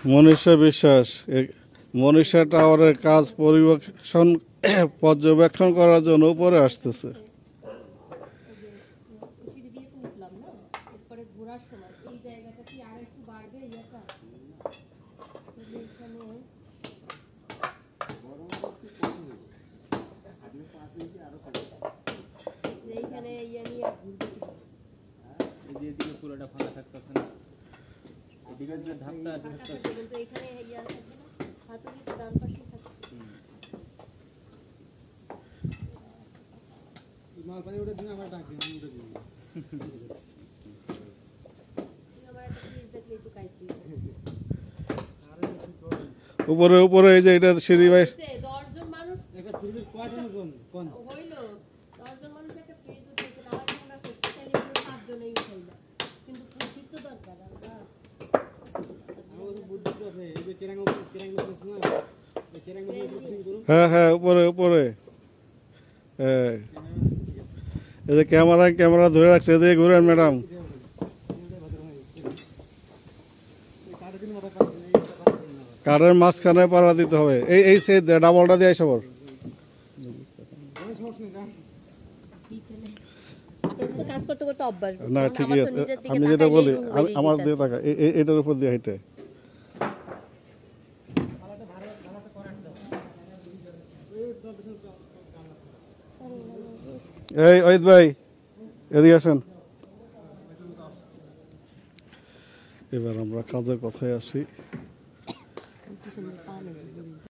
মনীষা বিশ্বাস মনীষা টাওয়ারের কাজ পর্যবেক্ষণ করার জন্য উপরে আসতেছে। পুরোটা ফাঁকা থাকতেছে না, এদিকে যে ধাপটা আছে কিন্তু এখানে ইয়া থাকবে না, হাতুড়ি তো ডান পাশেই থাকছে। মাল পানি উঠে দিন, আমার ডাক দিন, আমি উঠে দিই। আমার একটা প্লিজ দেখলে একটু কাইতে উপরে উপরে এই যে এটা সিঁড়ি ভাই 10 জন মানুষ একটা ফ্রিজে কয়জন কোন হইলো 10 জন মানুষ একটা ফ্রিজ উঠেছে, আমার মনে আছে শক্তিশালী পুরো 7 জনই উঠাইলো, কিন্তু প্রতীক তো দরকার আলাদা। আমাদের বুদ্ধি তো আছে, এই যে কেরাঙ্গ আছে না, এই কেরাঙ্গ বুদ্ধি করুন। হ্যাঁ উপরে উপরে এই যে ক্যামেরা ধরে রাখছে, এদিকে ঘুরেন ম্যাডাম। কারের মাঝখানে পাড়া দিতে হবে, এই সে ডাবলটা দিয়ে সবর। না ঠিকই আছে, আমি যেটা বলি আমার দিয়ে টাকা এটার উপর দিয়ে হেঁটে এই ওহিত ভাই এদিকে আসেন। এবার আমরা কাজের কথায় আসি।